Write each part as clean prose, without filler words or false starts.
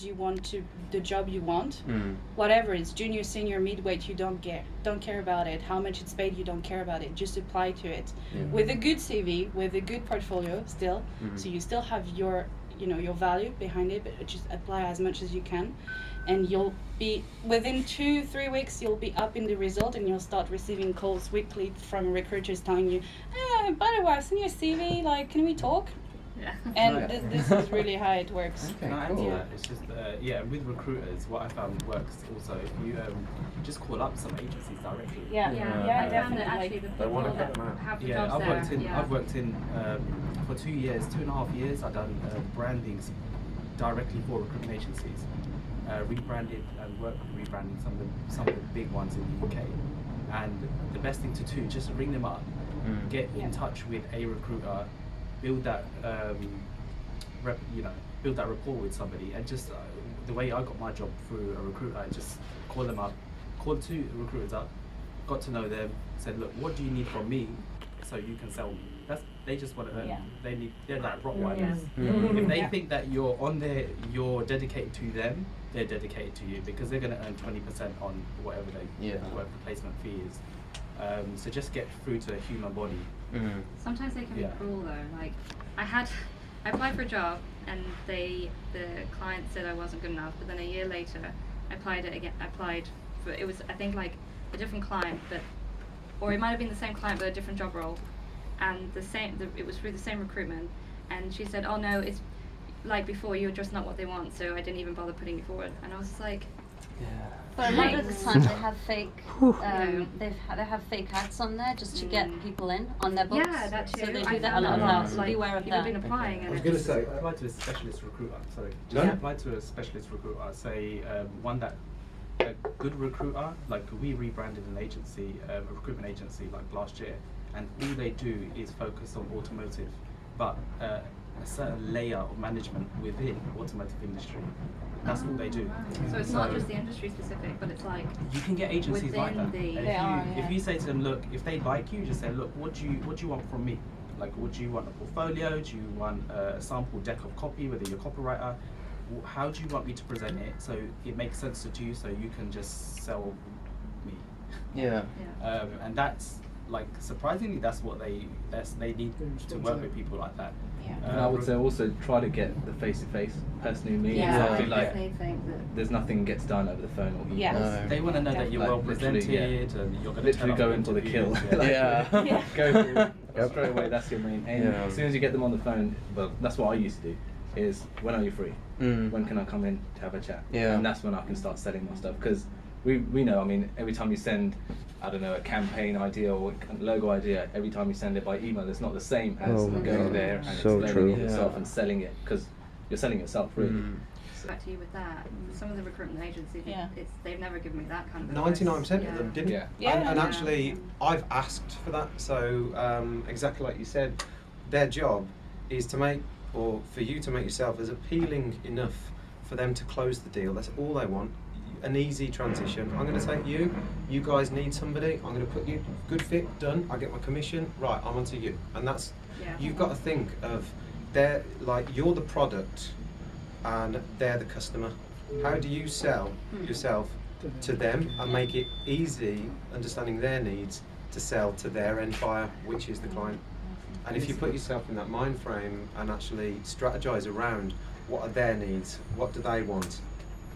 you want to the job you want, whatever it's junior, senior, midweight, you don't care about it. How much it's paid, you don't care about it. Just apply to it with a good CV, with a good portfolio still, so you still have your your value behind it, but just apply as much as you can, and you'll be within 2-3 weeks you'll be up in the result, and you'll start receiving calls weekly from recruiters telling you, by the way, I've seen your CV, like, can we talk? Yeah. And this is really how it works. Okay, cool. It's just with recruiters, what I found works also if you just call up some agencies directly. Yeah, definitely. Actually, the They want people to that get them out. have the jobs I've worked in for 2.5 years. I've done branding directly for recruitment agencies, rebranded and worked with rebranding some of the big ones in the UK. And the best thing to do, just ring them up, get in touch with a recruiter, build that build that rapport with somebody, and just the way I got my job through a recruiter, I just called them up, called 2 recruiters up, got to know them, said, look, what do you need from me so you can sell me? They just want to earn. They're like Rottweilers. If they think that you're dedicated to them, they're dedicated to you, because they're going to earn 20% on whatever whatever the placement fee is. So just get through to a human body. Sometimes they can be cruel though. Like I applied for a job, and the client said I wasn't good enough, but then a year later I applied for, it was I think like a different client, or it might have been the same client but a different job role, and it was through the same recruitment, and she said, oh no, it's like before, you're just not what they want, so I didn't even bother putting you forward. And I was just like, But a lot of the time they have fake, they have fake ads on there just to get people in on their books. Yeah, that too. So they I do that a found lot that of a lot. that. So Like, beware of people that. have been applying. I was going to say, Apply to a specialist recruiter. Apply to a specialist recruiter. Say one that a good recruiter. Like we rebranded an agency, a recruitment agency, like last year, and all they do is focus on automotive, but a certain layer of management within automotive industry. That's all they do. So it's not just the industry specific, but it's like you can get agencies like that. within If you say to them, look, if they like you, just say, look, what do you want from me? Like, what do you want, a portfolio? Do you want a sample deck of copy, whether you're a copywriter? How do you want me to present it so it makes sense to you, so you can just sell me? And that's like, surprisingly, that's what they need to work with people like that. And I would say also try to get the face-to-face personally meeting. I feel like there's nothing gets done over the phone or email. They want to know that you're well presented and you're going to literally go in for the kill. Go straight away. That's your main aim. As soon as you get them on the phone, well, that's what I used to do. Is when are you free? When can I come in to have a chat? And that's when I can start selling my stuff, because we know. I mean, every time you send, I don't know, a campaign idea or a logo idea, every time you send it by email, it's not the same as going there and explaining it yourself and selling it, because you're selling yourself really. Back to you with that. Some of the recruitment agencies, they've never given me that kind of 99% of them didn't. And actually, I've asked for that. So exactly like you said, their job is to make, or for you to make yourself as appealing enough for them to close the deal. That's all they want. An easy transition. I'm going to take you. You guys need somebody. I'm going to put you. Good fit. Done. I get my commission. Right. I'm onto you. And that's. You've got to think of, they're like, you're the product, and they're the customer. How do you sell yourself to them and make it easy, understanding their needs, to sell to their end buyer, which is the client? And if you put yourself in that mind frame and actually strategize around what are their needs, what do they want?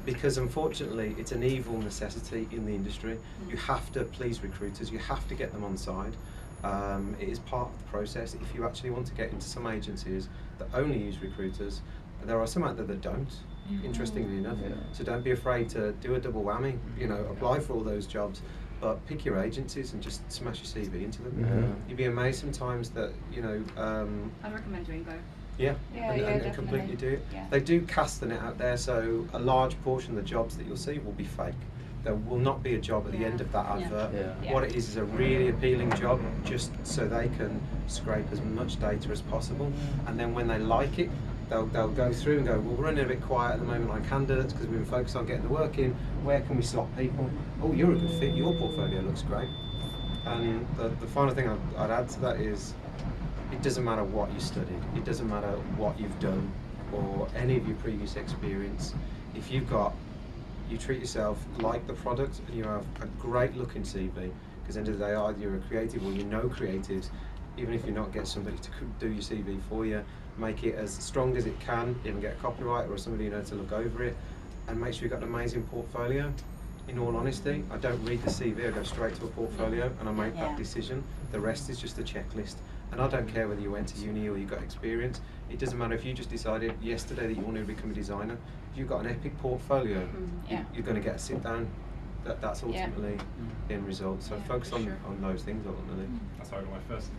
Because unfortunately, it's an evil necessity in the industry. You have to please recruiters, you have to get them on side. It is part of the process. If you actually want to get into some agencies that only use recruiters, there are some out there that don't, interestingly enough. So don't be afraid to do a double whammy, apply for all those jobs, but pick your agencies and just smash your CV into them. You'd be amazed sometimes that, I'd recommend doing both. And completely do it. They do cast the net out there, so a large portion of the jobs that you'll see will be fake. There will not be a job at the end of that advert. What it is a really appealing job, just so they can scrape as much data as possible, and then when they like it, they'll go through and go, well, we're running a bit quiet at the moment on candidates because we've been focused on getting the work in. Where can we slot people? Oh, you're a good fit. Your portfolio looks great. And the final thing I'd add to that is, it doesn't matter what you studied, it doesn't matter what you've done or any of your previous experience. if you treat yourself like the product and you have a great looking CV, because at the end of the day, either you're a creative or you know creatives, even if you not get somebody to do your CV for you, make it as strong as it can, even get a copywriter or somebody to look over it, and make sure you've got an amazing portfolio. In all honesty, I don't read the CV, I go straight to a portfolio and I make that decision. The rest is just a checklist. And I don't care whether you went to uni or you got experience. It doesn't matter if you just decided yesterday that you wanted to become a designer. If you've got an epic portfolio, you're going to get a sit down. That's ultimately the end result. So focus on those things ultimately. That's how I got my first,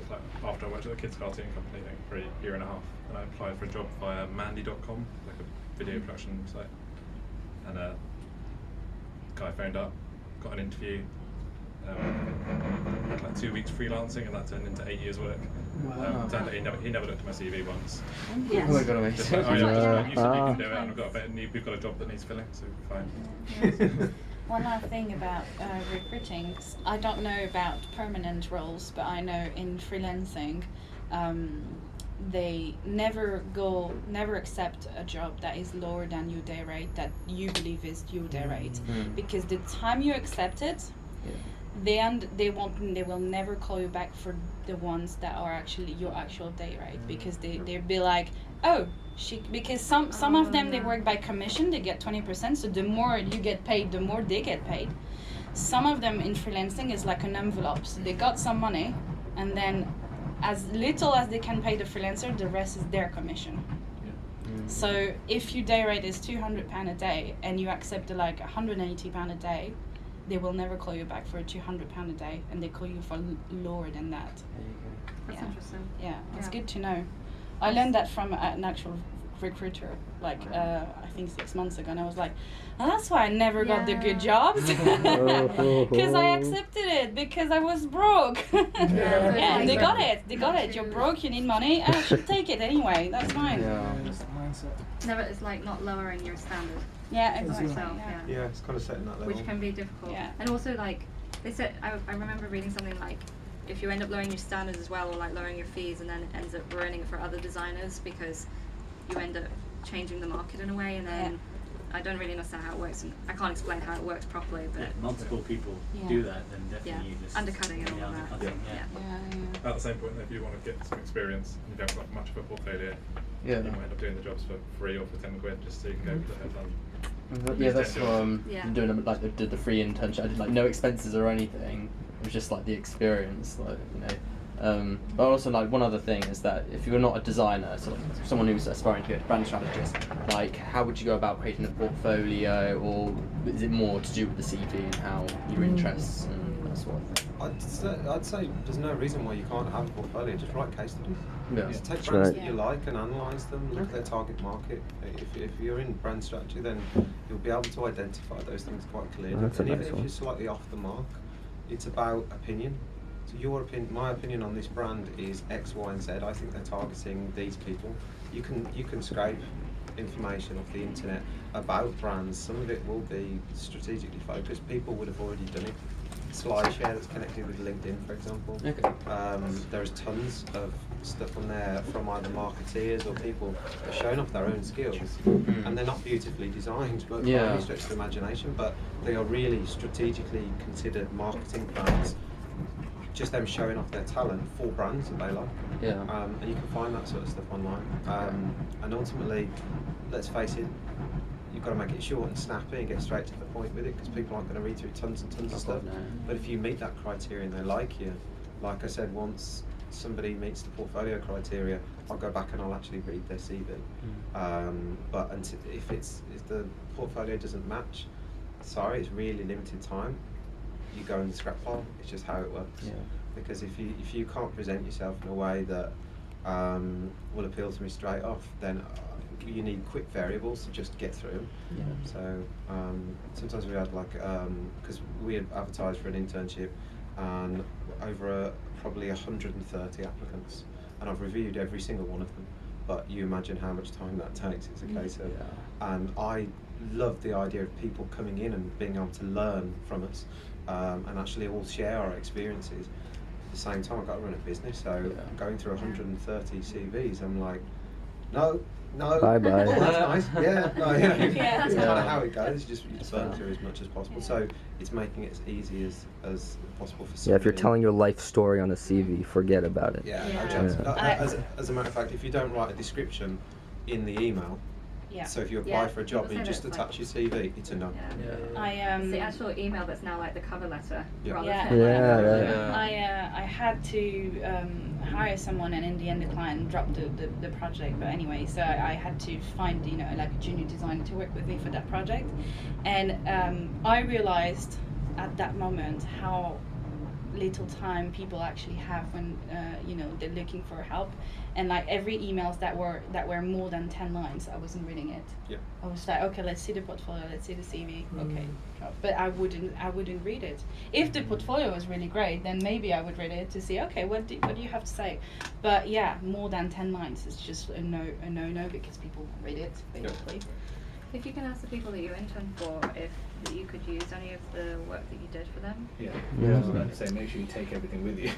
after I worked at a kids cartoon company for a year and a half, and I applied for a job via Mandy.com, like a video production site. And guy phoned up, got an interview, had like 2 weeks freelancing, and that turned into 8 years work. Turned out he never looked at my CV once. Yes. Oh my god, amazing. Just like, oh yeah, you said you can do it, and we've got a job that needs filling, so fine. One other thing about recruiting, I don't know about permanent roles, but I know in freelancing, they never accept a job that is lower than your day rate, that you believe is your day rate, because the time you accept it, they will never call you back for the ones that are actually your actual day rate, because they'll be like, oh, because some of them they work by commission, they get 20%, so the more you get paid, the more they get paid. Some of them in freelancing is like an envelope, so they got some money, and then as little as they can pay the freelancer, the rest is their commission. So if your day rate is £200 a day and you accept like £180 a day, they will never call you back for £200 a day, and they call you for lower than that. That's interesting. Yeah, it's good to know. I learned that from an actual recruiter, like I think 6 months ago, and I was like, oh, that's why I never got the good jobs, because I accepted it because I was broke. And they got it. You're broke, you need money, I should take it anyway. That's fine. Never, it's like not lowering your standard. Yeah, exactly. Yeah, it's kind of setting that level. Which can be difficult. Yeah. And also, like they said, I remember reading something like, if you end up lowering your standards as well, or like lowering your fees, and then it ends up ruining it for other designers, because you end up changing the market in a way, and then I don't really understand how it works, and I can't explain how it works properly, but multiple people do that, then definitely you just undercutting and all of that. At the same point, if you want to get some experience and you don't got much of a portfolio, you might end up doing the jobs for free or for 10 quid, just so you can go to the headline. Yeah, that's what I'm doing. Like did the free internship. I did like no expenses or anything. It was just like the experience, like But also, like, one other thing is that if you're not a designer, so like someone who's aspiring to be a brand strategist, like, how would you go about creating a portfolio, or is it more to do with the CV and how your interests and that sort of thing? I'd say there's no reason why you can't have a portfolio. Just write case studies. Yeah. Just take brands that you like and analyse them, look at their target market. If you're in brand strategy, then you'll be able to identify those things quite clearly. That's and a even nice if you're slightly off the mark, it's about opinion. So my opinion on this brand is X, Y, and Z. I think they're targeting these people. You can scrape information off the internet about brands. Some of it will be strategically focused. People would have already done it. SlideShare that's connected with LinkedIn, for example. Okay. There's tons of stuff on there from either marketeers or people that are showing off their own skills, and they're not beautifully designed, but by any stretch of the imagination. But they are really strategically considered marketing plans. Just them showing off their talent for brands that they like. And you can find that sort of stuff online. And ultimately, let's face it, you've got to make it short and snappy and get straight to the point with it, because people aren't going to read through tons and tons of stuff. But if you meet that criteria and they like you, like I said, once somebody meets the portfolio criteria, I'll go back and I'll actually read their CV. But if the portfolio doesn't match, sorry, it's really limited time. You go in the scrap pile. It's just how it works. Because if you can't present yourself in a way that will appeal to me straight off, then you need quick variables to just get through. So sometimes we had because we had advertised for an internship, and over probably 130 applicants, and I've reviewed every single one of them. But you imagine how much time that takes. It's a case of, and I love the idea of people coming in and being able to learn from us. And actually all share our experiences. At the same time, I've got to run a business, so going through 130 CVs, I'm like, no, No. Bye bye. Oh, that's nice. Yeah. No, Yeah. it's kind of how it goes. You just burn through as much as possible. So it's making it as easy as possible for somebody. Yeah, if you're telling your life story on a CV, forget about it. Yeah. Yeah. No chance. Yeah. As a matter of fact, if you don't write a description in the email, so if you apply for a job and you just attach your CV, it's a no. It's the actual email that's now like the cover letter. Rather Yeah. I had to hire someone, and in the end the client dropped the project. But anyway, so I had to find like a junior designer to work with me for that project, and I realized at that moment how little time people actually have when they're looking for help, and like every emails that were more than 10 lines, I wasn't reading it. I was like, okay, let's see the portfolio, let's see the CV, okay, but I wouldn't read it. If the portfolio was really great, then maybe I would read it to see, okay, what do you have to say. But yeah, more than 10 lines is just a no because people won't read it basically. If you can ask the people that you intern for if you could use any of the work that you did for them. I was about to say, make sure you take everything with you.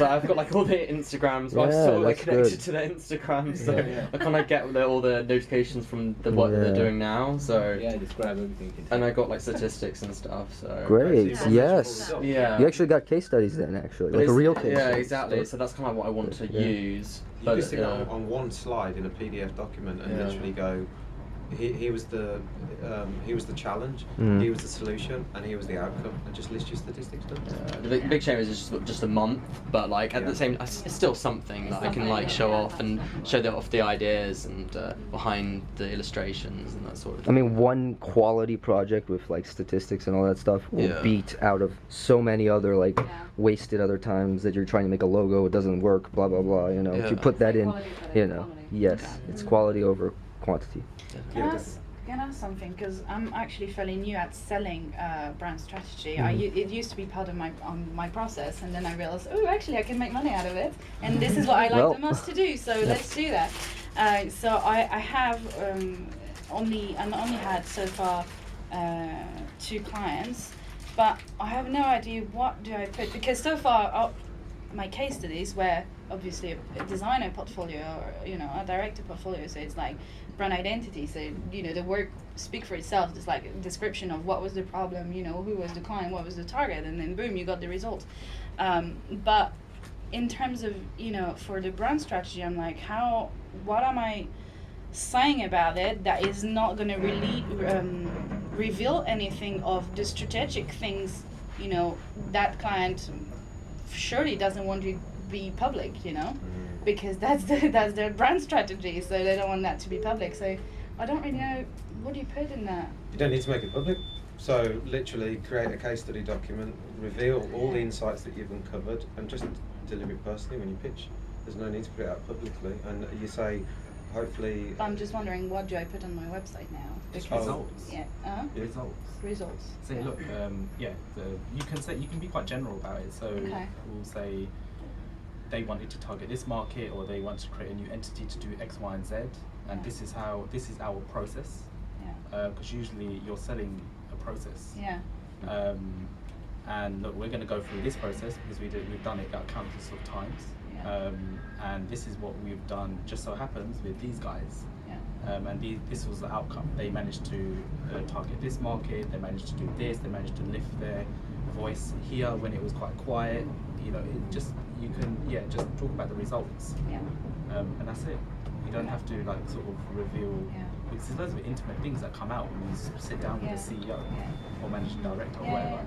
I've got like all the Instagrams, but I'm sort of like connected to their Instagram, so I kind of get all the notifications from the work that they're doing now. So just grab everything you can take. And I got like statistics and stuff. So great, yes. Yeah. You actually got case studies then, actually, like a real case. Yeah, exactly. So that's kind of what I want to use. You just stick it on one slide in a PDF document and literally go. He was the challenge, he was the solution, and he was the outcome, and just list your statistics. The big shame is it's just a month, but like at the same, it's still something that I can like show off and show off the ideas and behind the illustrations and that sort of thing. I mean, one quality project with like statistics and all that stuff will beat out of so many other like wasted other times that you're trying to make a logo, it doesn't work, blah blah blah. If you put that in, yes, it's quality over quantity. Can I ask something? Because I'm actually fairly new at selling brand strategy. It used to be part of my process, and then I realized, actually I can make money out of it, and this is what I like the most to do. So let's do that. So I have only had so far 2 clients, but I have no idea what do I put, because so far my case studies were obviously a designer portfolio or a director portfolio, so it's like brand identity, so the work speak for itself. It's like a description of what was the problem, who was the client, what was the target, and then boom, you got the result. But in terms of for the brand strategy, I'm like, what am I saying about it that is not going to really reveal anything of the strategic things that client surely doesn't want to be public, because that's their brand strategy, so they don't want that to be public. So I don't really know, what do you put in that? You don't need to make it public. So literally create a case study document, reveal all the insights that you've uncovered, and just deliver it personally when you pitch. There's no need to put it out publicly, and you say, hopefully. I'm just wondering, what do I put on my website now? Because results. Results. Say, look, you can be quite general about it. So we'll say they wanted to target this market, or they want to create a new entity to do X, Y, and Z, and this is our process. Because usually you're selling a process. And look, we're going to go through this process because we've done it countless of times. And this is what we've done, just so happens, with these guys. And this was the outcome. They managed to target this market, they managed to do this, they managed to lift their voice here when it was quite quiet. You can just talk about the results. And that's it. You don't have to like sort of reveal, because there's loads of intimate things that come out when you sit down with the CEO or managing director or whatever.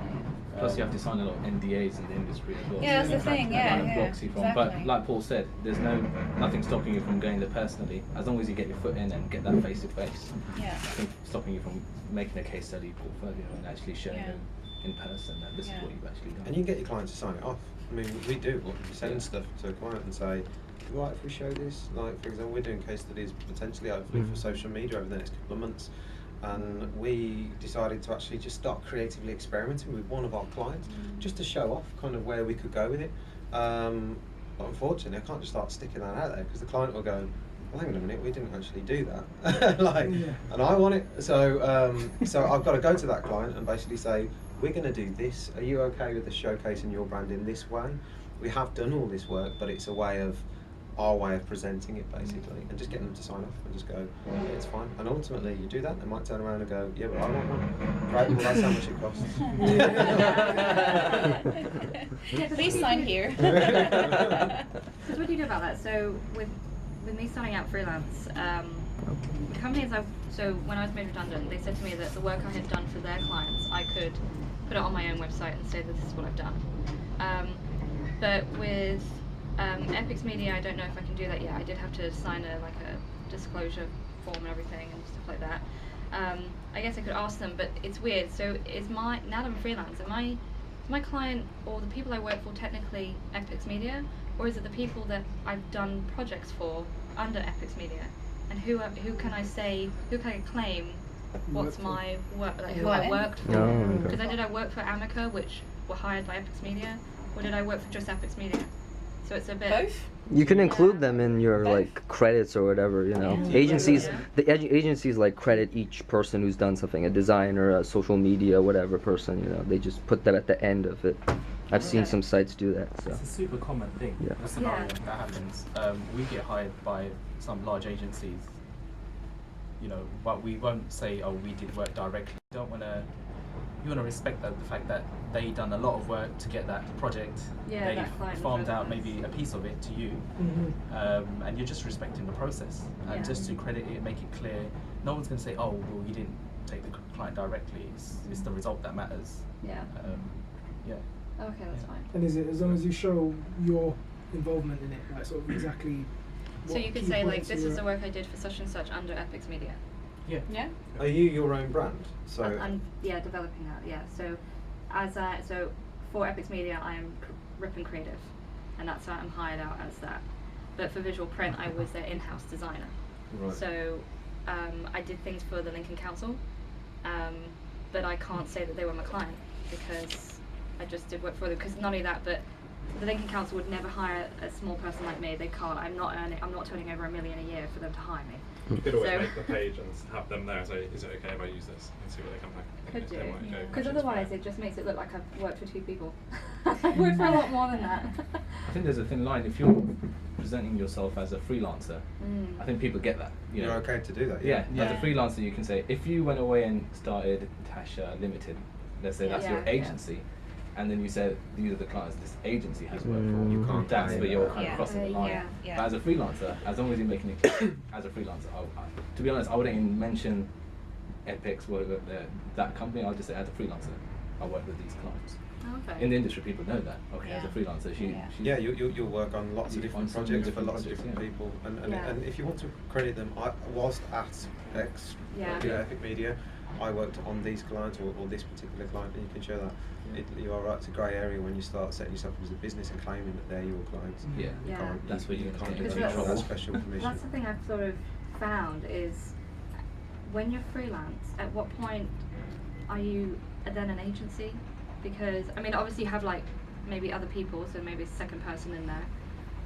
Plus you have to sign a lot of NDAs in the industry as well. That's the thing, Blocks you from. But like Paul said, there's nothing stopping you from going there personally, as long as you get your foot in and get that face to face. Nothing stopping you from making a case study portfolio and actually showing them in person that this is what you've actually done. And you can get your clients to sign it off. I mean, we do. We send stuff to a client and say, right, if we show this, like for example, we're doing case studies potentially hopefully for social media over the next couple of months, and we decided to actually just start creatively experimenting with one of our clients just to show off kind of where we could go with it. But unfortunately, I can't just start sticking that out there because the client will go, well, hang on a minute, we didn't actually do that. And I want it. So so I've got to go to that client and basically say, we're going to do this. Are you okay with us showcasing your brand in this way? We have done all this work, but it's a way of our way of presenting it basically, and just getting them to sign off and just go, yeah, it's fine. And ultimately, you do that, they might turn around and go, yeah, but I want one. Right, well, that's how much it costs. Please sign here. So what do you do about that? So with me starting out freelance, companies so when I was made redundant, they said to me that the work I had done for their clients, I could put it on my own website and say that this is what I've done. But with Epix Media, I don't know if I can do that yet. I did have to sign a disclosure form and everything and stuff like that. I guess I could ask them, but it's weird. So now that I'm freelance, is my client or the people I work for technically Epix Media, or is it the people that I've done projects for under Epix Media? And who can I claim what's my work, like who I worked for? Because did I work for Amica, which were hired by Epix Media, or did I work for just Epix Media? So it's a bit. Both. You can include them in your like credits or whatever, you know. Agencies, the agencies like credit each person who's done something, a designer, a social media, whatever person, you know. They just put that at the end of it. I've seen some sites do that. So. It's a super common thing. Yeah. The scenario that happens. We get hired by some large agencies, you know, but we won't say, oh, we did work directly. You want to respect the fact that they done a lot of work to get that project. Yeah, they farmed out maybe a piece of it to you, and you're just respecting the process. And just to credit it, make it clear, no one's going to say, oh, well, you didn't take the client directly. It's the result that matters. Yeah. Yeah. Okay, that's fine. And is it as long as you show your involvement in it, like sort of exactly? So you could say like, this is the work I did for such and such under Epix Media. Yeah. Yeah. Are you your own brand? So I'm developing that. Yeah. So so for Epix Media, I am Ripon Creative, and that's why I'm hired out as that. But for visual print, I was their in-house designer. Right. So I did things for the Lincoln Council, but I can't say that they were my client because I just did work for them. Because not only that, but the Lincoln Council would never hire a small person like me. They can't. I'm not turning over $1 million a year for them to hire me. You could always make the page and have them there and say, is it okay if I use this? And see what they come back. Could do. Because otherwise it just makes it look like I've worked for 2 people. I've worked for a lot more than that. I think there's a thin line. If you're presenting yourself as a freelancer, I think people get that. You're okay to do that. Yeah. As a freelancer, you can say, if you went away and started Tasha Limited, let's say that's your agency, and then you said, these are the clients this agency has worked for, you can't. that's where you're kind of crossing the line. Yeah. But as a freelancer, as long as you're making it clear, as a freelancer, to be honest, I wouldn't even mention Epix, that company. I'll just say, as a freelancer, I work with these clients. Okay. In the industry, people know that. Okay, as a freelancer, you'll work on lots of different projects for lots of different people, and if you want to credit them, whilst at Epic Media, I worked on these clients or this particular client, and you can show that. You are right, it's a grey area when you start setting yourself up as a business and claiming that they're your clients. That's where you can't get do that special permission. That's the thing I've sort of found is when you're freelance, at what point are you then an agency? Because I mean, obviously you have like maybe other people, so maybe a second person in there.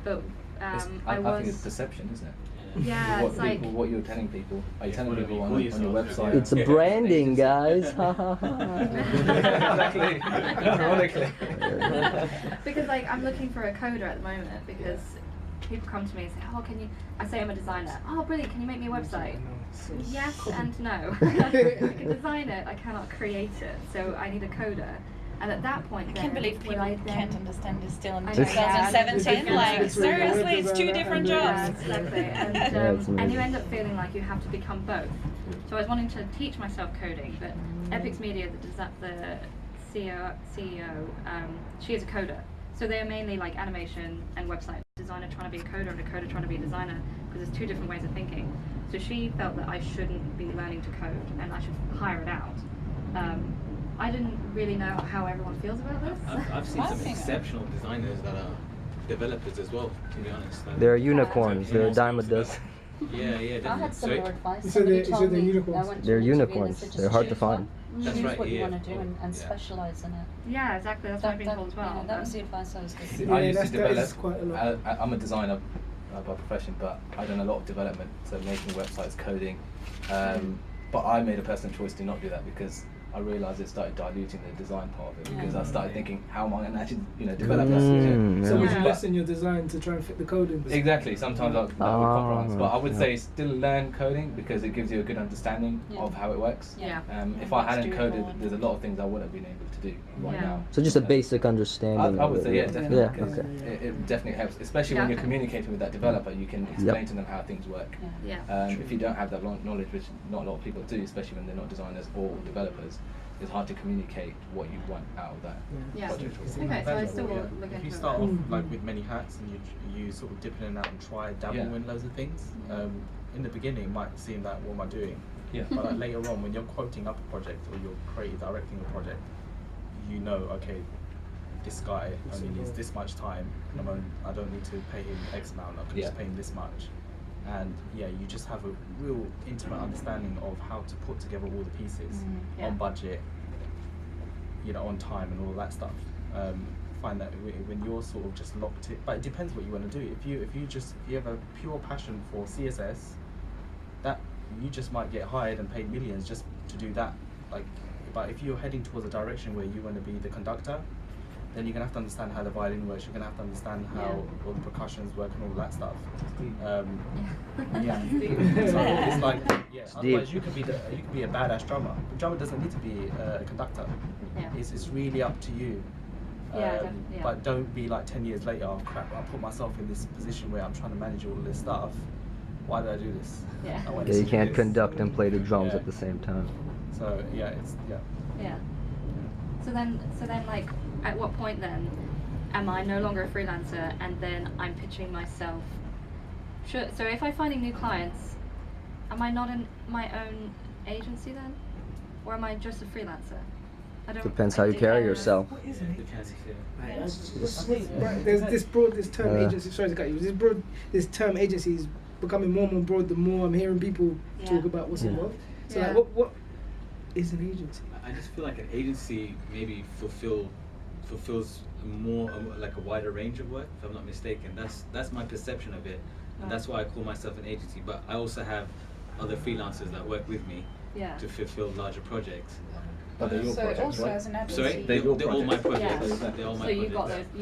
But I think it's perception, isn't it? Yeah, it's like what you're telling people. Are you telling people on your website? It's a branding, guys. Ha ha ha. Exactly. Ironically. Because like I'm looking for a coder at the moment because people come to me and say, oh, can you? I say I'm a designer. Oh, brilliant! Can you make me a website? Yes and no. I can design it. I cannot create it. So I need a coder. And at that point, I can't believe people can't understand this still in I know. 2017. Like, seriously, it's 2 different jobs. Yeah, exactly. And you end up feeling like you have to become both. So I was wanting to teach myself coding, but Epix Media, the CEO, she is a coder. So they are mainly like animation and website designer trying to be a coder and a coder trying to be a designer because there's 2 different ways of thinking. So she felt that I shouldn't be learning to code and I should hire it out. I didn't really know how everyone feels about this. I've seen some exceptional designers that are developers as well, to be honest. They're unicorns. They're a dime a dozen. I had similar advice. So Somebody they're told me unicorns. They're unicorns. They're hard to find. That's choose right, what you yeah. want to do and specialise in it. Yeah, exactly. That's what I've been told as well. Yeah, that was the advice I was given. I used to that is develop. quite a lot. I'm a designer by profession, but I've done a lot of development, so making websites, coding. But I made a personal choice to not do that because I realised it started diluting the design part of it because I started thinking, how am I going to actually, develop that? So would you lessen your design to try and fit the coding? Exactly. Sometimes that would compromise, but I would say still learn coding because it gives you a good understanding of how it works. If I hadn't coded, there's a lot of things I wouldn't have been able to do right now. So just a basic understanding. I would say, definitely. Yeah, okay. It definitely helps, especially when you're communicating with that developer. You can explain to them how things work. If you don't have that knowledge, which not a lot of people do, especially when they're not designers or developers, it's hard to communicate what you want out of that project. Okay, so I still will look into it. If you start off like with many hats and you sort of dip in and out and try dabble in loads of things, in the beginning it might seem like, what am I doing? But like later on, when you're quoting up a project or you're creative directing a project, you know, okay, this guy only needs this much time, and I don't need to pay him X amount. I can just pay him this much. And you just have a real intimate understanding of how to put together all the pieces on budget, on time and all that stuff. Find that when you're sort of just locked in, but it depends what you want to do. If you have a pure passion for CSS, that you just might get hired and paid millions just to do that. But if you're heading towards a direction where you want to be the conductor, then you're going to have to understand how the violin works, you're going to have to understand how all the percussions work and all that stuff. So it's like, otherwise you could be a badass drummer. The drummer doesn't need to be a conductor. It's really up to you. But don't be like 10 years later, oh crap, I put myself in this position where I'm trying to manage all of this stuff. Why did I do this? You can't conduct and play the drums at the same time. So So then like, at what point then am I no longer a freelancer and then I'm pitching myself? Sure. So if I'm finding new clients, am I not in my own agency then, or am I just a freelancer? Depends how you carry yourself. What is an agency? There's this term agency. Sorry to cut you. This term agency is becoming more and more broad. The more I'm hearing people talk about what's involved. So like, what is an agency? I just feel like an agency maybe fulfills more like a wider range of work, if I'm not mistaken. That's my perception of it, and that's why I call myself an agency. But I also have other freelancers that work with me to fulfill larger projects. But they're your projects, also right? As an agency. Sorry, they're all my projects. They're all my so you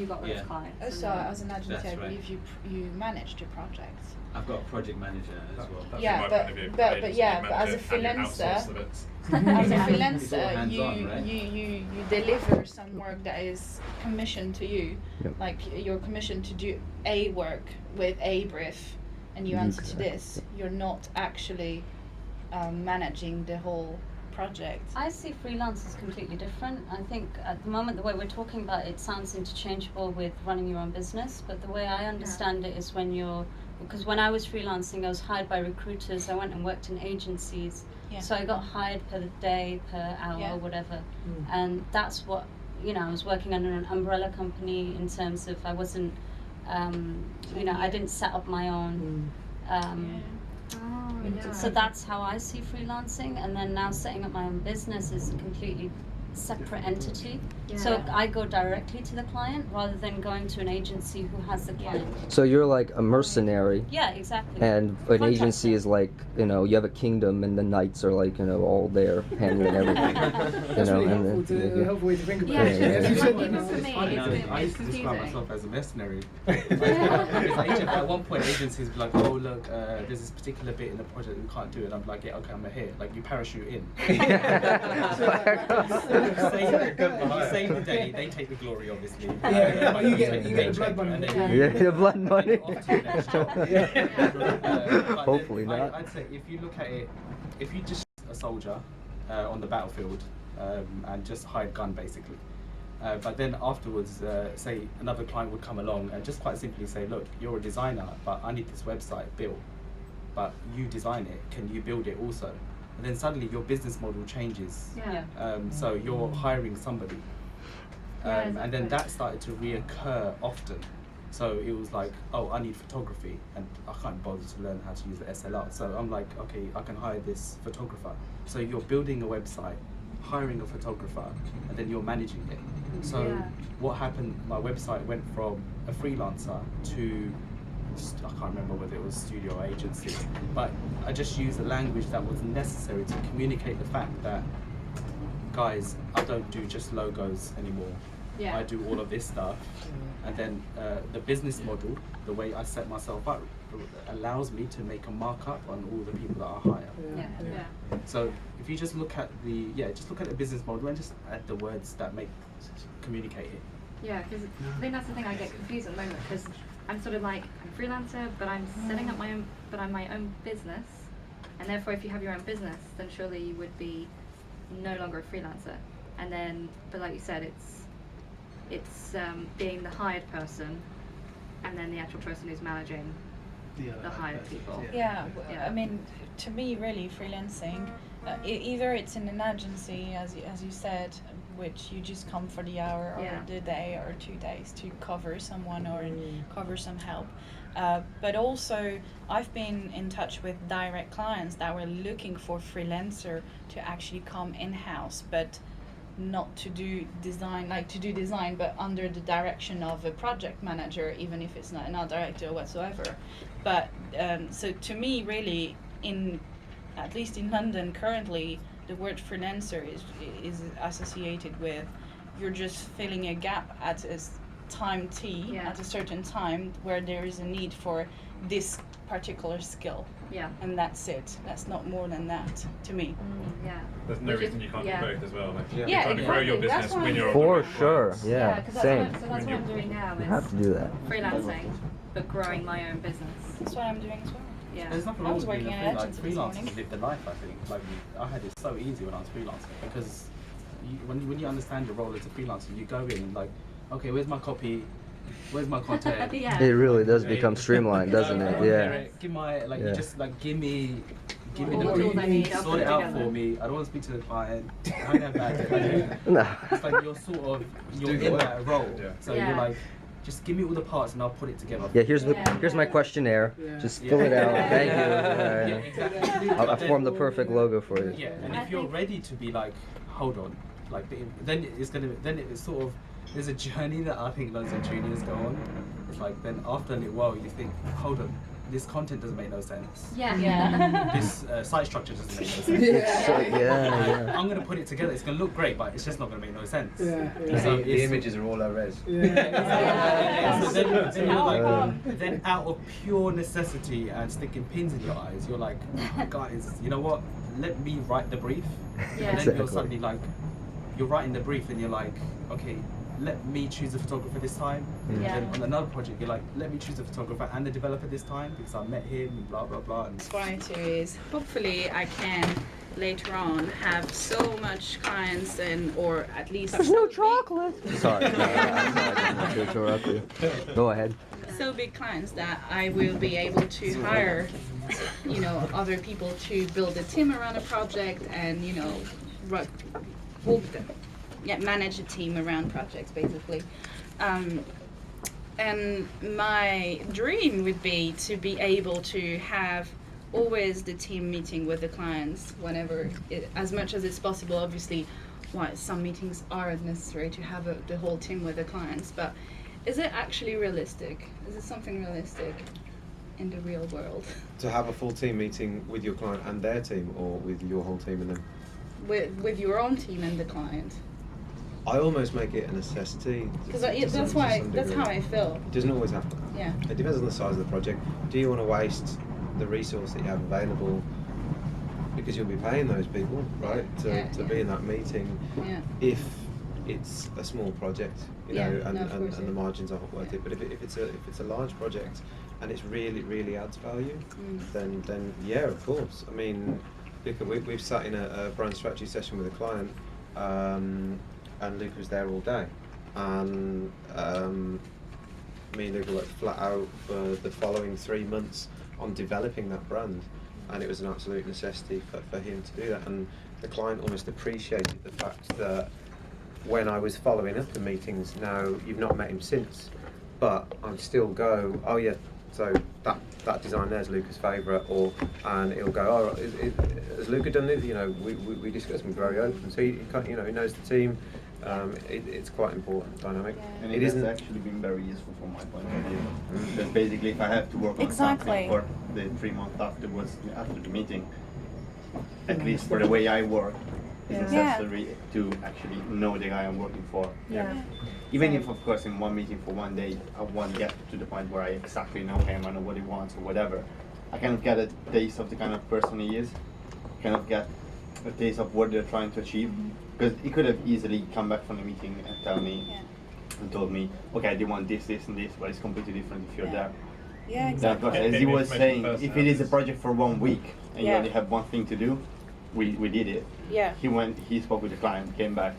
got those clients. Also, as an agency, I believe you manage your projects. I've got a project manager as well. But as a freelancer, you deliver some work that is commissioned to you. Like you're commissioned to do a work with a brief, and you answer to this. You're not actually managing the whole project. I see freelance as completely different. I think at the moment the way we're talking about it sounds interchangeable with running your own business, but the way I understand it is because when I was freelancing I was hired by recruiters, I went and worked in agencies, so I got hired per day, per hour, whatever, and that's what, I was working under an umbrella company in terms of I wasn't, I didn't set up my own so that's how I see freelancing, and then now setting up my own business is a completely separate entity. So I go directly to the client rather than going to an agency who has the client. So you're like a mercenary. Yeah, exactly. And an agency is like, you have a kingdom and the knights are like, all there handling everything. That's really helpful way to think about it. I used to describe myself as a mercenary. At one point agencies be like, oh look, there's this particular bit in the project we can't do it. And I'm like, okay, I'm here. Like you parachute in. You save the day, they take the glory, obviously. You get the blood money. The blood money. Hopefully not. I'd say if you look at it, if you just a soldier on the battlefield and just hide gun basically, but then afterwards, say another client would come along and just quite simply say, look, you're a designer, but I need this website built, but you design it, can you build it also? And then suddenly your business model changes. So you're hiring somebody. And then that started to reoccur often. So it was like, oh, I need photography, and I can't bother to learn how to use the SLR. So I'm like, okay, I can hire this photographer. So you're building a website, hiring a photographer, and then you're managing it. So what happened, my website went from a freelancer to, I can't remember whether it was studio or agency, but I just used a language that was necessary to communicate the fact that guys, I don't do just logos anymore. I do all of this stuff. And then the business model, the way I set myself up, allows me to make a markup on all the people that I hire. So if you just look at the business model and just add the words that communicate it. Yeah, because I think that's the thing I get confused at the moment, because I'm sort of like, I'm a freelancer, but I'm setting up I'm my own business, and therefore if you have your own business, then surely you would be no longer a freelancer. And then, but like you said, it's being the hired person, and then the actual person who's managing the hired people. Yeah, I mean, to me, really, freelancing, either it's in an agency, as you said, which you just come for the hour or the day or 2 days to cover someone or cover some help. But also, I've been in touch with direct clients that were looking for freelancer to actually come in-house, but not to do design, but under the direction of a project manager, even if it's not an art director whatsoever. But so to me, really, at least in London currently, the word freelancer is associated with you're just filling a gap at a time T at a certain time where there is a need for this particular skill. And that's it. That's not more than that to me. There's no reason you can't do both as well. Like, you're Yeah, trying to grow your business when you're For on the sure, clients. yeah, same. So that's what I'm doing now. You have to do that. Freelancing, but growing my own business. That's what I'm doing as well. There's nothing I wrong was with being working a at agency this freelancer morning. to live the life, I think. Like, I had it so easy when I was freelancing, because when you understand your role as a freelancer, you go in and like, okay, where's my copy? Where's my content? It really does become streamlined, doesn't it? Yeah. Give my you just like give me All the the tools I need, brief, I'll sort put it it out together. for me. I don't want to speak to the client. I don't have that. No. It's like you're in that role. So you're like, just give me all the parts and I'll put it together. Yeah, here's my questionnaire. Just fill it out. Thank you. Yeah, exactly. I'll form the perfect logo for you. Yeah, and if you're ready to be like, hold on, like then it's sort of, there's a journey that I think loads of juniors go on. It's like then after a little while you think, hold on, this content doesn't make no sense. This site structure doesn't make no sense. I'm gonna put it together. It's gonna look great, but it's just not gonna make no sense. So the images are all low res. So then you're like, then out of pure necessity and sticking pins in your eyes, you're like, guys, you know what? Let me write the brief. And then you're suddenly like, you're writing the brief and you're like, okay, let me choose the photographer this time. And then on another project, you're like, let me choose the photographer and the developer this time because I met him and blah, blah, blah. And What I do is, hopefully I can later on have so much clients or at least... There's no chocolate! Sorry, I'm sorry to interrupt you. Go ahead. So big clients that I will be able to hire, other people to build a team around a project and, manage a team around projects, basically. And my dream would be to be able to have always the team meeting with the clients whenever, as much as it's possible. Obviously, some meetings aren't necessary to have the whole team with the clients, but is it actually realistic? Is it something realistic in the real world? To have a full team meeting with your client and their team, or with your whole team and them? With your own team and the client. I almost make it a necessity. Because that's how I feel. It doesn't always happen. Yeah. It depends on the size of the project. Do you want to waste the resource that you have available, because you'll be paying those people, right, to be in that meeting, if it's a small project, and the margins aren't worth it. But if it's a large project and it's really adds value, then yeah, of course. I mean, we've sat in a brand strategy session with a client, and Luke was there all day, and me and Luke worked flat out for the following 3 months on developing that brand, and it was an absolute necessity for him to do that. And the client almost appreciated the fact that when I was following up the meetings, now you've not met him since, but I'd still go, oh yeah, so that design there's Luca's favourite, and he'll go, oh, has Luca done this? We discussed, we're very open, so he knows the team. It's quite important dynamic. And it has actually been very useful from my point of view. Because basically, if I have to work on something for the 3 months afterwards, after the meeting, at least for the way I work, It's necessary to actually know the guy I'm working for. Even if, of course, in one meeting for one day, I won't get to the point where I exactly know him, I know what he wants or whatever. I kind of get a taste of the kind of person he is, kind of get a taste of what they're trying to achieve. Because he could have easily come back from the meeting and told me, okay, they want this, this, and this, but it's completely different if you're there. Yeah, exactly. Then, as he was saying, if it is a project for 1 week and you only have one thing to do, we did it. Yeah. He spoke with the client, came back,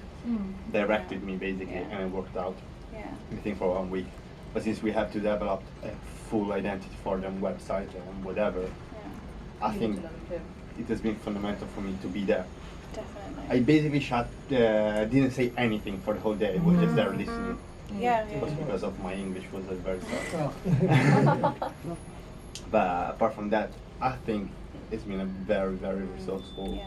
directed me basically, and it worked out. Everything for 1 week. But since we have to develop a full identity for them, website and whatever, I think it has been fundamental for me to be there. Definitely. I basically didn't say anything for the whole day. I was just there listening. It was because of my English was very sorry. But apart from that, I think it's been a very, very resourceful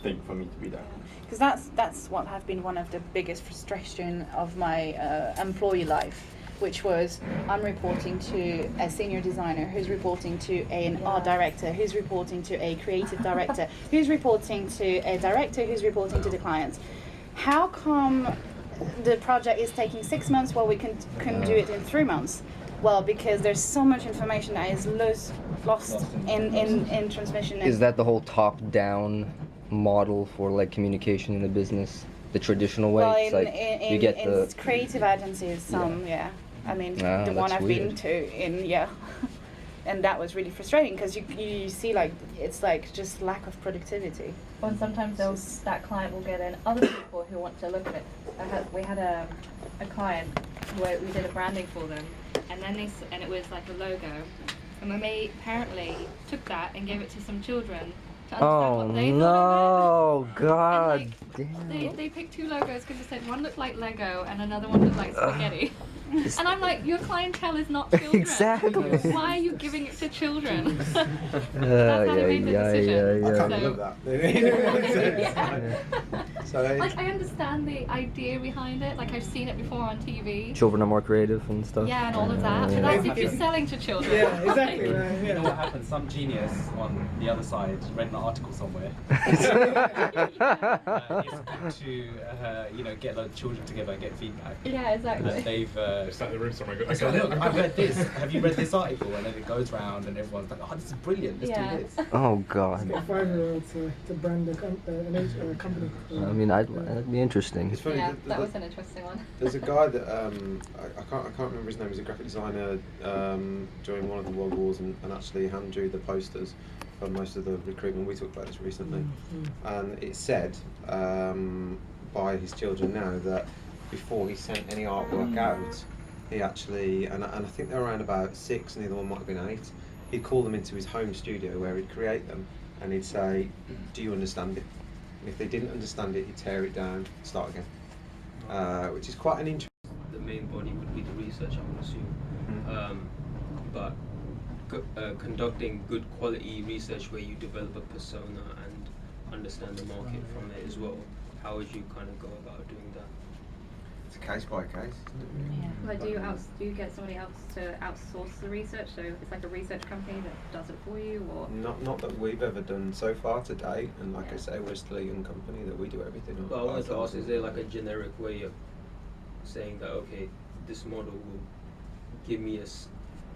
thing for me to be there. Because that's what have been one of the biggest frustration of my employee life, which was I'm reporting to a senior designer who's reporting to an art director, who's reporting to a creative director, who's reporting to a director, who's reporting to the clients. How come the project is taking 6 months while we can do it in 3 months? Well, because there's so much information that is lost in transmission. Is that the whole top-down model for like communication in the business, the traditional way? Well, It's like you get in creative agencies, I mean, the one I've been to and that was really frustrating because you see like it's like just lack of productivity. Well, and sometimes that client will get in other people who want to look at it. We had a client where we did a branding for them, and then it was like a logo, and when they apparently took that and gave it to some children to understand what they thought of it. God and, like, they picked 2 logos because they said one looked like Lego and another one looked like spaghetti. And I'm like, your clientele is not children. Exactly. Why are you giving it to children? That's how they made the decision. I can't believe that. So, like, I understand the idea behind it. Like, I've seen it before on TV. Children are more creative and stuff. Yeah, and all of that. But that's if you're selling to children. Yeah, exactly. You know what happens? Some genius on the other side read an article somewhere. It's good to get the children together and get feedback. Yeah, exactly. And they've It's like the room somewhere. I go, look, I've read this. Have you read this article? And then it goes round and everyone's like, oh, this is brilliant. Let's do this. Oh God. Get 5-year-olds to brand a company. I mean, that'd be interesting. It's funny. Yeah, that was an interesting one. There's a guy that I can't remember his name. He's a graphic designer during one of the world wars and actually hand drew the posters for most of the recruitment. We talked about this recently, and it said by his children now that before he sent any artwork out, he actually, and I think they're around about 6, and the other one might have been 8. He'd call them into his home studio where he'd create them, and he'd say, "Do you understand it?" And if they didn't understand it, he'd tear it down, start again, which is quite an interesting. The main body would be the research, I would assume, but conducting good quality research where you develop a persona and understand the market from it as well. How would you kind of go about doing that? It's case by case. Like, do you get somebody else to outsource the research? So it's like a research company that does it for you, or not that we've ever done so far to date. And like I say, we're still a young company that we do everything. But I wanted to ask: is there like a generic way of saying that okay, this model will give me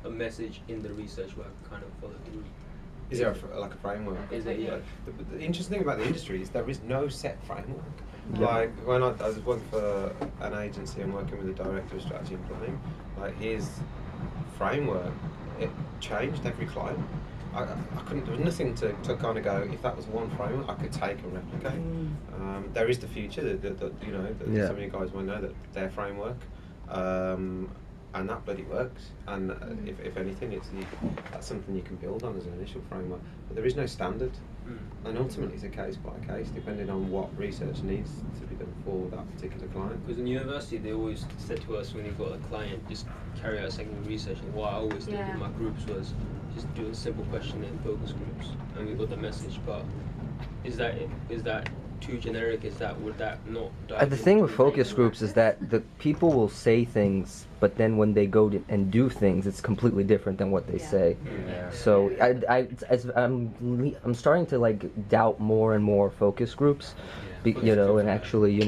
a message in the research where I kind of follow through? Is there like a framework? Is there? Yeah. The interesting thing about the industry is there is no set framework. Like when I was working for an agency and working with the director of strategy and planning, like his framework, it changed every client. I couldn't, there was nothing to kind of go, if that was one framework I could take and replicate. There is the future that some of you guys might know that their framework, and that bloody works, and if anything that's something you can build on as an initial framework, but there is no standard. And ultimately it's a case by case depending on what research needs to be done for that particular client. Because in university they always said to us when you got a client, just carry out secondary research, and what I always did in my groups was just do a simple question in focus groups, and we got the message. But is that too generic? Would that not The thing with focus groups is that the people will say things, but then when they go and do things, it's completely different than what they say. So I'm starting to like doubt more and more focus groups, and actually,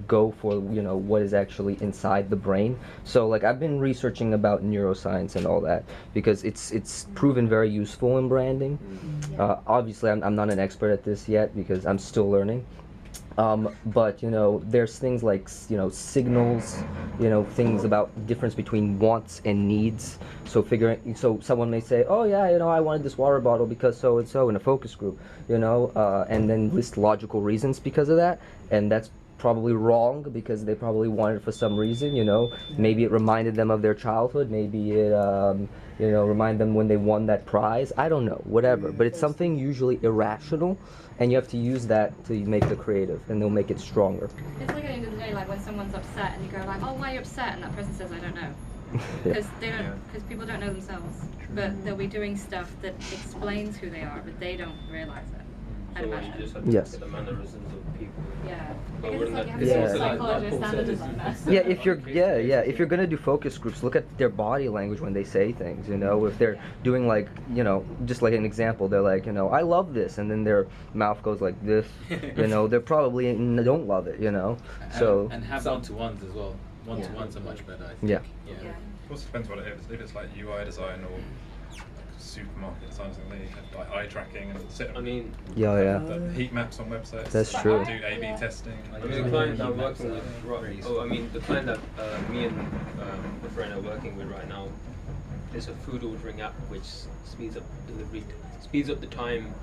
go for, what is actually inside the brain. So like I've been researching about neuroscience and all that because it's proven very useful in branding. Obviously, I'm not an expert at this yet because I'm still learning. But there's things like signals, things about difference between wants and needs. So someone may say, oh yeah, I wanted this water bottle because so and so in a focus group, and then list logical reasons because of that, and that's probably wrong because they probably wanted it for some reason. Maybe it reminded them of their childhood, maybe it remind them when they won that prize. I don't know, whatever, but it's something usually irrational, and you have to use that to make the creative, and they'll make it stronger. It's like at the end of the day, like when someone's upset and you go like, oh, why are you upset? And that person says, I don't know. Because people don't know themselves, but they'll be doing stuff that explains who they are, but they don't realize it. So you just have to Yes. look at the mannerisms of people. Yeah. But Because wouldn't it's like that- you have Yeah. to psychologist and a designer. If you're gonna do focus groups, look at their body language when they say things. If they're doing like, just like an example, they're like, I love this, and then their mouth goes like this. They're probably don't love it. So and have one-to-ones as well. One-to-ones are much better, I think. Yeah. Of course, it depends what it is. If it's like UI design or supermarket design, they have like eye tracking and the heat maps on websites. That's true. Do A/B testing. I mean, the client that I'm working with, the client that me and the friend are working with right now is a food ordering app which speeds up delivery, speeds up the time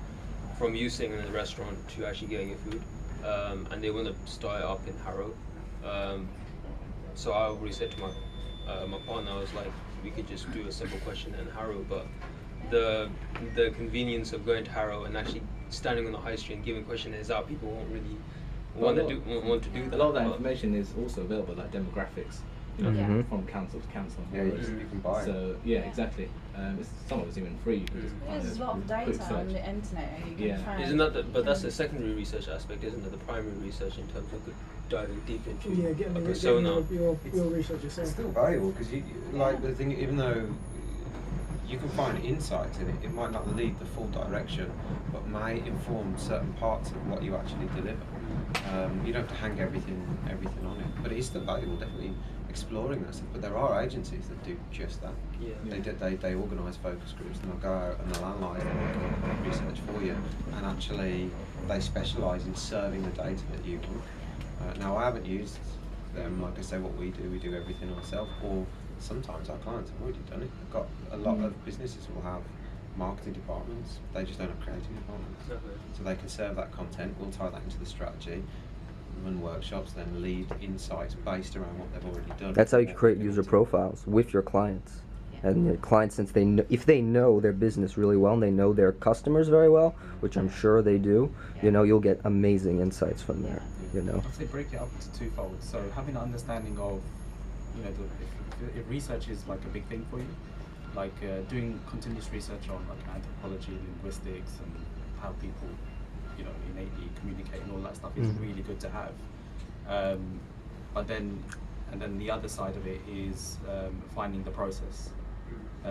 from you sitting in the restaurant to actually getting your food, and they want to start it up in Harrow. So I already said to my partner, I was like, we could just do a simple question in Harrow, but the convenience of going to Harrow and actually standing on the high street and giving questionnaires out, people won't really want to do that. A lot of that information is also available, like demographics, from council to council. Yeah, you can buy it. So yeah, exactly. Some of it's even free. There's a lot of data on the internet, and you can find. Isn't that but that's the secondary research aspect, isn't it? The primary research in terms of diving deep into getting a persona. your research yourself. It's still valuable because the thing, even though you can find insights in it, it might not lead the full direction, but may inform certain parts of what you actually deliver. You don't have to hang everything on it, but it is still valuable, definitely exploring that stuff. But there are agencies that do just that. They organise focus groups, and they'll go out and they'll analyse the research for you, and actually they specialise in serving the data that you want. Now I haven't used them, like I say, what we do everything ourselves, or sometimes our clients have already done it. We've got a lot of businesses will have marketing departments, they just don't have creative departments. So they can serve that content, we'll tie that into the strategy, run workshops, then lead insights based around what they've already done. that's how you create user profiles with your clients. And your clients, since if they know their business really well and they know their customers very well, which I'm sure they do, you'll get amazing insights from there. I'd say break it up into twofold. So having an understanding of, if research is like a big thing for you, like doing continuous research on like anthropology, linguistics, and how people, innately communicate and all that stuff is really good to have. But then the other side of it is finding the process.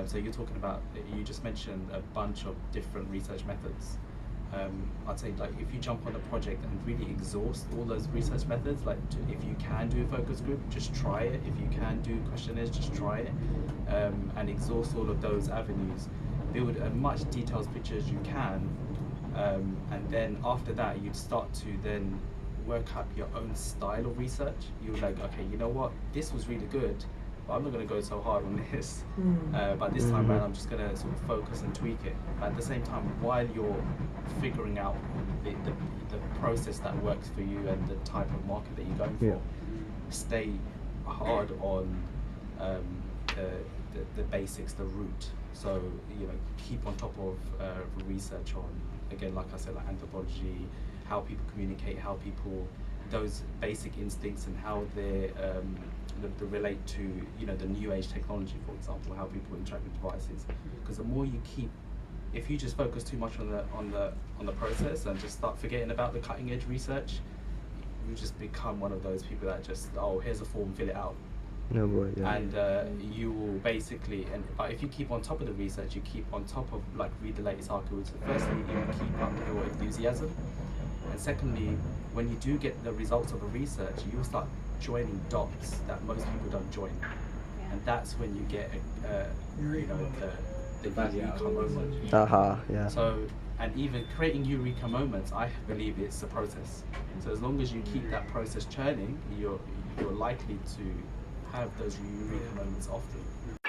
So you're talking about, you just mentioned a bunch of different research methods. I'd say like if you jump on a project and really exhaust all those research methods, like if you can do a focus group, just try it. If you can do questionnaires, just try it, and exhaust all of those avenues. Build a much detailed picture as you can, and then after that you'd start to then work up your own style of research. You're like, okay, you know what, this was really good, but I'm not going to go so hard on this. But this time around, I'm just going to sort of focus and tweak it. At the same time, while you're figuring out the process that works for you and the type of market that you're going for, stay hard on the basics, the root. So keep on top of research on, again, like I said, like anthropology, how people communicate, how people, those basic instincts and how they relate to the new age technology, for example, how people interact with devices. Because the more you keep, if you just focus too much on the process and just start forgetting about the cutting edge research, you just become one of those people that just, oh, here's a form, fill it out. No boy, And you will basically, but if you keep on top of the research, you keep on top of, like, read the latest articles. Firstly, you keep up your enthusiasm, and secondly, when you do get the results of the research, you'll start joining dots that most people don't join, and that's when you get the eureka moment. Yeah. So, and even creating eureka moments, I believe it's a process. So as long as you keep that process churning, you're likely to have those eureka moments often.